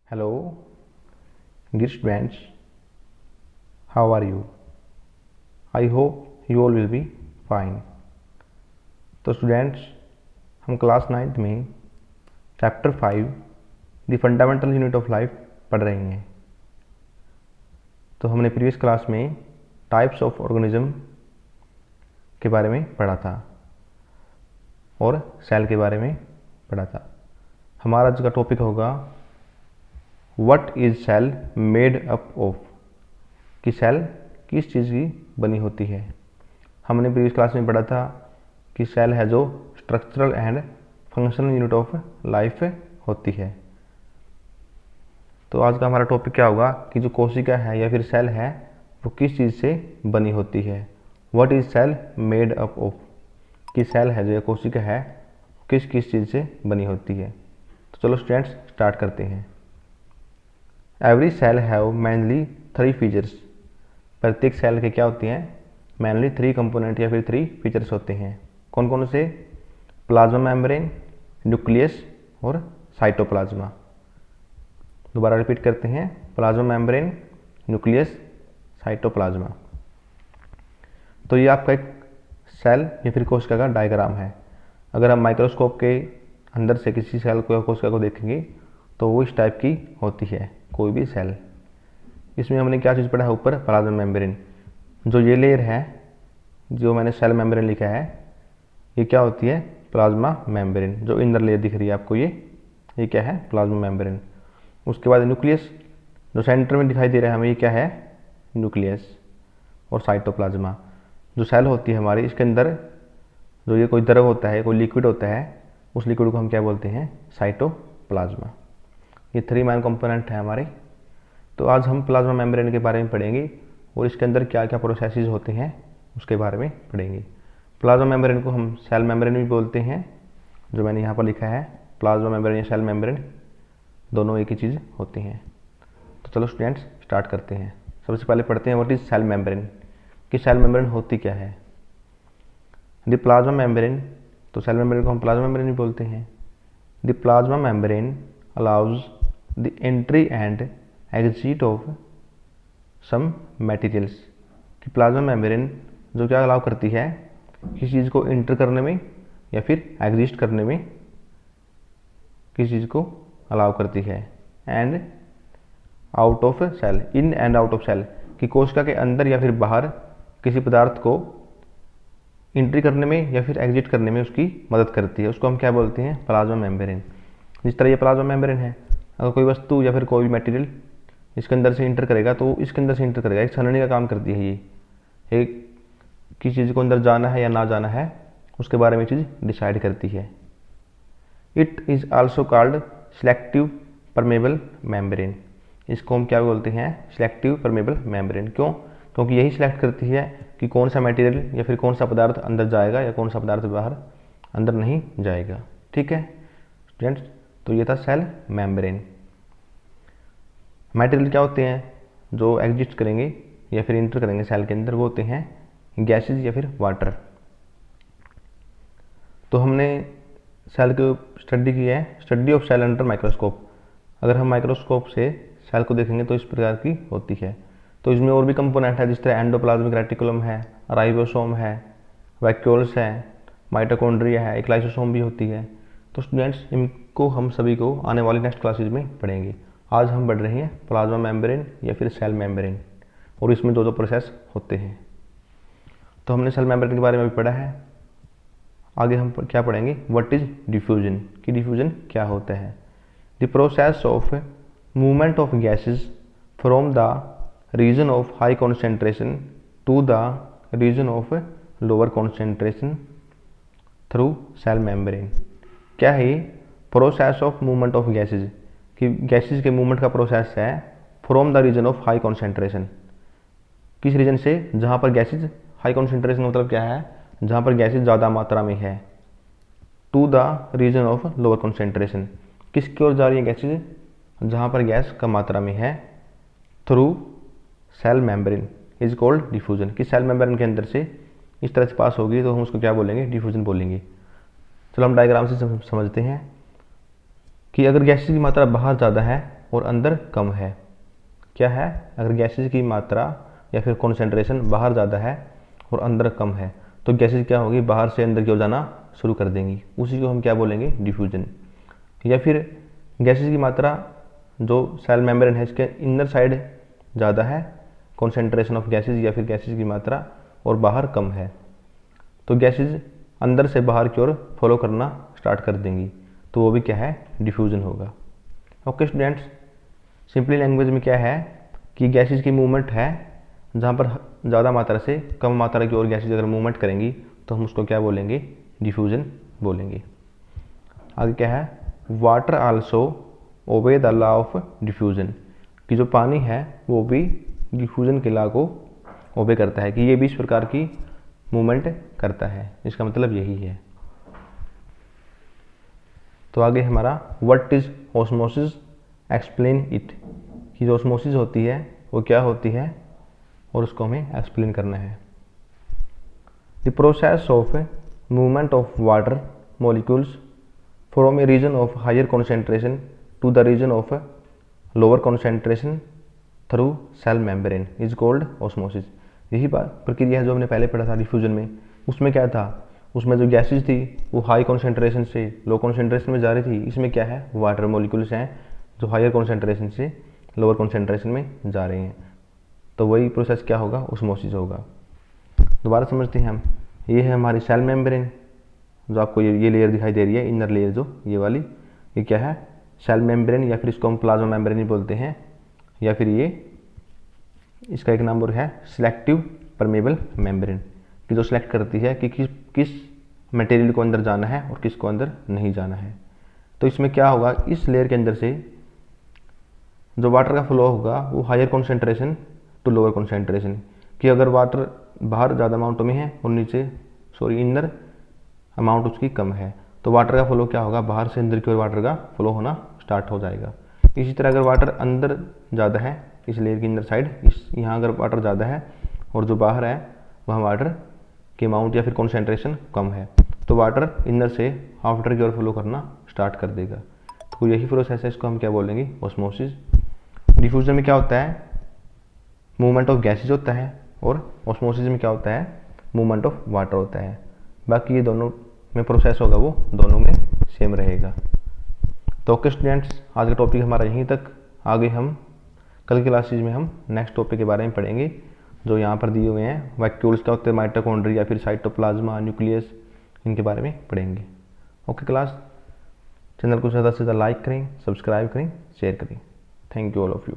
Hello, dear students. How are you? I hope you all will be fine. तो students, हम class 9th में chapter 5 the fundamental unit of life पढ़ रहे हैं। तो हमने प्रीवियस क्लास में टाइप्स ऑफ ऑर्गेनिज्म के बारे में पढ़ा था और सेल के बारे में पढ़ा था। हमारा आज का टॉपिक होगा what is cell made up of, कि सेल किस चीज़ की बनी होती है। हमने प्रीवियस क्लास में पढ़ा था कि सेल है जो structural and functional unit of life होती है। तो आज का हमारा टॉपिक क्या होगा कि जो कोशिका है या फिर सेल है वो किस चीज़ से बनी होती है। What is cell made up of, कि सेल है जो कोशिका है किस किस चीज़ से बनी होती है। तो चलो स्टूडेंट्स स्टार्ट करते हैं। Every cell have mainly 3 features, प्रत्येक सेल के क्या होती हैं, मेनली 3 कंपोनेंट या फिर 3 फीचर्स होते हैं। कौन कौन से? प्लाज्मा मेम्ब्रेन, न्यूक्लियस और साइटोप्लाज्मा। दोबारा रिपीट करते हैं, प्लाज्मा मेम्ब्रेन, न्यूक्लियस, साइटोप्लाज्मा। तो ये आपका एक सेल या फिर कोशिका का डायग्राम है। अगर हम माइक्रोस्कोप के अंदर से किसी सेल को या कोशिका को देखेंगे तो वो इस टाइप की होती है कोई भी सेल। इसमें हमने क्या चीज़ पढ़ा है ऊपर? Plasma membrane. जो ये लेयर है जो मैंने सेल मेम्ब्रेन लिखा है ये क्या होती है? Plasma membrane. जो इनर लेयर दिख रही है आपको ये क्या है? Plasma membrane. उसके बाद न्यूक्लियस जो सेंटर में दिखाई दे रहा है हमें, ये क्या है? न्यूक्लियस। और साइटोप्लाज्मा जो सेल होती है हमारी, इसके अंदर जो ये कोई द्रव होता है, कोई लिक्विड होता है, उस लिक्विड को हम क्या बोलते हैं? साइटोप्लाज्मा। ये 3 मेन कंपोनेंट है हमारे। तो आज हम प्लाज्मा मेम्ब्रेन के बारे में पढ़ेंगे और इसके अंदर क्या क्या प्रोसेसेस होते हैं उसके बारे में पढ़ेंगे। प्लाज्मा मेम्ब्रेन को हम सेल मेम्ब्रेन भी बोलते हैं, जो मैंने यहाँ पर लिखा है। प्लाज्मा मेम्ब्रेन या सेल मेम्ब्रेन दोनों एक ही चीज़ होती हैं। तो चलो स्टूडेंट्स स्टार्ट करते हैं। सबसे पहले पढ़ते हैं व्हाट इज सेल मेम्ब्रेन, कि सेल मेम्ब्रेन होती क्या है। द प्लाज्मा मेम्ब्रेन, तो सेल मेम्ब्रेन को हम प्लाज्मा मेम्ब्रेन भी बोलते हैं। The plasma membrane allows the entry and exit of some materials, कि प्लाज्मा मेम्ब्रेन जो क्या अलाउ करती है, किसी चीज़ को इंटर करने में या फिर एग्जिस्ट करने में किसी चीज़ को अलाउ करती है। And out of cell, in and out of cell, कि कोशिका के अंदर या फिर बाहर किसी पदार्थ को एंट्री करने में या फिर एग्जिट करने में उसकी मदद करती है। उसको हम क्या बोलते हैं? Plasma membrane. जिस तरह ये प्लाज्मा मेम्ब्रेन है, अगर कोई वस्तु या फिर कोई भी मटेरियल इसके अंदर से इंटर करेगा तो इसके अंदर से इंटर करेगा, एक छाननी का काम करती है। ये एक किसी चीज़ को अंदर जाना है या ना जाना है उसके बारे में चीज़ डिसाइड करती है। It is also called selective permeable membrane. इसको हम क्या बोलते हैं? Selective permeable membrane. क्यों? क्योंकि यही सिलेक्ट करती है कि कौन सा मटेरियल या फिर कौन सा पदार्थ अंदर जाएगा या कौन सा पदार्थ बाहर अंदर नहीं जाएगा। ठीक है स्टूडेंट्स, तो ये था सेल मेम्ब्रेन। मटेरियल क्या होते हैं जो एग्जिस्ट करेंगे या फिर इंटर करेंगे सेल के अंदर? वो होते हैं गैसेज या फिर वाटर। तो हमने सेल की स्टडी की है, study of cell under microscope. अगर हम माइक्रोस्कोप से सेल को देखेंगे तो इस प्रकार की होती है। तो इसमें और भी कंपोनेंट है, जिस तरह एंडोप्लाज्मिक रेटिकुलम है, राइबोसोम है, वैक्यूल्स है, माइटोकॉन्ड्रिया है, एक लाइसोसोम भी होती है। तो स्टूडेंट्स इनको हम सभी को आने वाली नेक्स्ट क्लासेज में पढ़ेंगे। आज हम पढ़ रहे हैं प्लाज्मा मेम्ब्रेन या फिर सेल मेम्ब्रेन और इसमें दो प्रोसेस होते हैं। तो हमने सेल मेम्ब्रेन के बारे में भी पढ़ा है। आगे हम क्या पढ़ेंगे? व्हाट इज डिफ्यूजन, कि डिफ्यूजन क्या होता है। The process of movement of gases from the region of high concentration to the region of lower concentration through cell membrane. क्या है ये? Process of movement of gases, कि गैसेज के movement का प्रोसेस है from the region of high concentration. किस region से? जहाँ पर गैसेज हाई कॉन्सेंट्रेशन मतलब क्या है? जहाँ पर गैसेज ज़्यादा मात्रा में है। To the region of lower concentration, किसकी ओर जा रही है गैसेज? जहाँ पर गैस कम मात्रा में है। Through cell membrane is called diffusion, कि सेल मेम्ब्रेन के अंदर से इस तरह से पास होगी तो हम उसको क्या बोलेंगे? डिफ्यूजन बोलेंगे। चलो हम डायग्राम से समझते हैं कि अगर गैसेज की मात्रा बाहर ज़्यादा है और अंदर कम है। क्या है? अगर गैसेज की मात्रा या फिर कॉन्सेंट्रेशन बाहर ज़्यादा है और अंदर कम है तो गैसेज क्या होगी, बाहर से अंदर की ओर जाना शुरू कर देंगी। उसी को हम क्या बोलेंगे, डिफ्यूजन। या फिर गैसेज की मात्रा जो सेल मेम्ब्रेन है इसके इनर साइड ज़्यादा है कॉन्सेंट्रेशन ऑफ गैसेज या फिर गैसेज की मात्रा, और बाहर कम है तो गैसेज अंदर से बाहर की ओर फॉलो करना स्टार्ट कर देंगी, तो वो भी क्या है, डिफ्यूजन होगा। ओके स्टूडेंट्स, सिंपली लैंग्वेज में क्या है कि गैसेज की मूवमेंट है जहाँ पर ज़्यादा मात्रा से कम मात्रा की ओर गैसेज अगर मूवमेंट करेंगी तो हम उसको क्या बोलेंगे, डिफ्यूजन बोलेंगे। आगे क्या है, water also obey the law of diffusion, कि जो पानी है वो भी डिफ्यूजन के लॉ को ओबे करता है, कि ये भी इस प्रकार की मूवमेंट करता है। इसका मतलब यही है। तो आगे हमारा what is osmosis, explain it, कि जो ऑस्मोसिस होती है वो क्या होती है और उसको हमें एक्सप्लेन करना है। The process of movement of water molecules from a region of higher concentration to the region of lower concentration through cell membrane is called osmosis. यही प्रक्रिया है जो हमने पहले पढ़ा था डिफ्यूजन में। उसमें क्या था, उसमें जो गैसेज थी वो हाई कॉन्सेंट्रेशन से लो कॉन्सेंट्रेशन में जा रही थी। इसमें क्या है, वाटर मॉलिक्यूल्स हैं जो हायर कॉन्सेंट्रेशन से लोअर कॉन्सेंट्रेशन में जा रहे हैं, तो वही प्रोसेस क्या होगा, ऑस्मोसिस होगा। दोबारा समझते हैं हम। ये है हमारी सेल मेम्ब्रेन, जो आपको ये लेयर दिखाई दे रही है, इनर लेयर जो ये वाली, ये क्या है, सेल मेम्ब्रेन, या फिर इसको हम प्लाज्मा मेम्ब्रेन ही बोलते हैं, या फिर ये इसका एक नाम और है सिलेक्टिव परमेबल मेम्ब्रेन, कि जो सिलेक्ट करती है कि किस मटेरियल को अंदर जाना है और किसको अंदर नहीं जाना है। तो इसमें क्या होगा, इस लेयर के अंदर से जो वाटर का फ्लो होगा वो higher concentration to lower concentration, कि अगर वाटर बाहर ज़्यादा अमाउंट में है और नीचे इनर अमाउंट उसकी कम है, तो वाटर का फ्लो क्या होगा, बाहर से अंदर की ओर वाटर का फ्लो होना स्टार्ट हो जाएगा। इसी तरह अगर वाटर अंदर ज़्यादा है, इस लेयर की अंदर साइड, इस यहाँ अगर वाटर ज़्यादा है और जो बाहर है वहाँ वाटर की अमाउंट या फिर कॉन्सेंट्रेशन कम है, तो वाटर इनर से आउटर की ओर फ्लो करना स्टार्ट कर देगा। तो यही प्रोसेस है, इसको हम क्या बोलेंगे, ऑस्मोसिस। डिफ्यूजन में क्या होता है, मूवमेंट ऑफ गैसेज होता है, और ऑस्मोसिस में क्या होता है, मूवमेंट ऑफ वाटर होता है। बाकी ये दोनों में प्रोसेस होगा वो दोनों में सेम रहेगा। तो ओके स्टूडेंट्स, आज का टॉपिक हमारा यहीं तक। आगे हम कल की क्लासेज में हम नेक्स्ट टॉपिक के बारे में पढ़ेंगे, जो यहाँ पर दिए हुए हैं। वैक्यूल्स क्या होते हैं, माइटोकॉन्ड्रिया या फिर साइटोप्लाज्मा, न्यूक्लियस, इनके बारे में पढ़ेंगे। ओके क्लास, चैनल को ज़्यादा से ज़्यादा लाइक करें, सब्सक्राइब करें, शेयर करें। Thank you all of you.